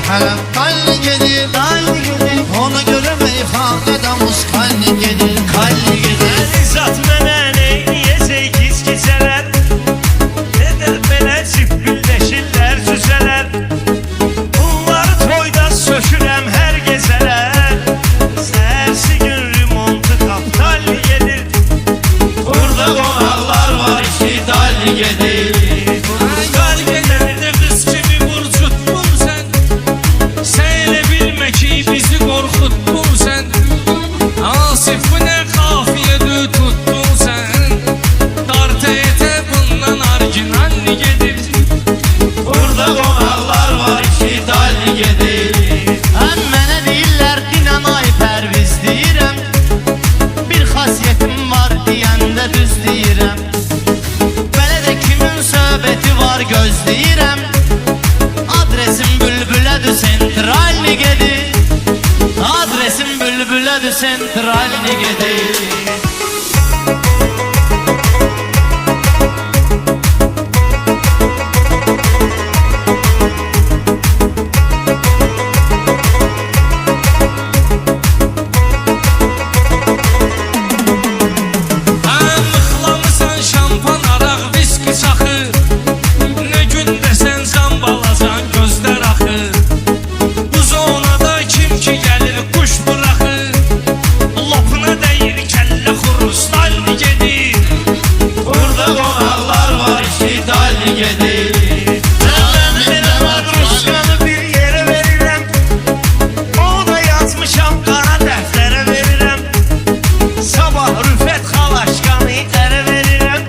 hələm qalli gedir, qalli gedir. Ona görə meyxanədə muz qalli gedir, qalli gedir. Zat mənə neyniyəcək giz gecələr, edər belə cibbilləşirlər cüzələr. Bunları toyda sökürəm hər gecələr. Səhərsi gün remontu kaptalli gedir. Burada qonaqlar var ki, dalli gedir. Qal gedəndə qız kimi vurcutdun sən. Sən elə bilmə ki bizi qorxutdun sən. Asif bu nə qafiyədə tutdun sən. Dartəyətə bundan arginalli gedir. Burada qonaqlar var ki, dalli gedir. Həm mənə deyirlər dinamay pərviz deyirəm. Bir xasiyyətim var deyəndə düz deyirəm. Belə də kimin söhbəti var gözləyirəm. Adresim bülbülədir sentralli gedir. Adresim bülbülədir sentralli gedir. Mıxlamısan şampan, araq, viski, çaxır. Nə gün desən zambalacan gözlər axır. Bu zonada kim ki gəlir quş buraxır. Lopuna dəyir kəllə xurustalli gedir. Burada qonaqlar var ki, dalli gedir. Madruşkanı bir yerə verirəm. Ona yazmışam qara dəftərə verirəm. Sabah Rüfət xalaşkanı ərə verirəm.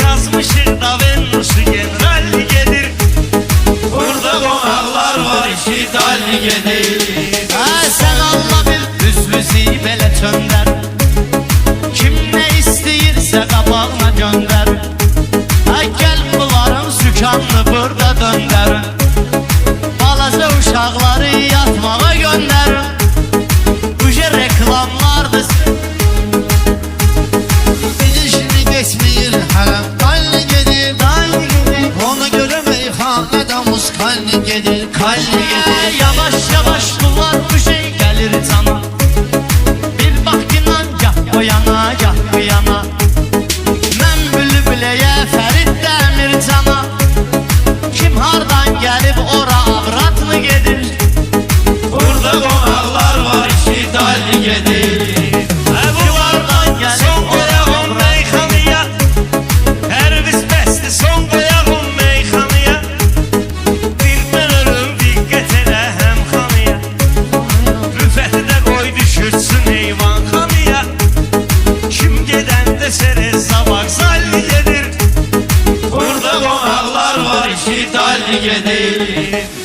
Yazmışıq da Venüsü generalli gedir. Burada qonaqlar var ki, dalli gedir. Sən Allah bil düz-düzü belə çöndər. Kim nə istəyirsə qabağına göndər. Gəl bunların sükanını burada döndər. Balaca uşaqları yatmağa göndər. Uje reklamlardır. Bir işini geçməyir hələm qalli gedir, qalli gedir. Ona görə meyxanədə muz qalli gedir, qalli gedir. Yavaş yavaş bunlar bu şey gəlir cana. Bir bax inan gah o yana, gah bu yana. Mən bülbüləyə Fərid dəmir cana. Kim hardan gəlib ora avratlı gedir. Burada qonaqlar var ki, dalli gedir. Bunlardan son qoyağım meyxanıya. Pərviz bəsdi son qoyağım meyxanıya. Birdən ölüm diqqət elə həmxanıya. Rüfəti də qoy düşürsün eyvan xanıya. Kim gedəndə sərəz zavaq zalli gedir. Burada qonaqlar var ki, dalli gedir.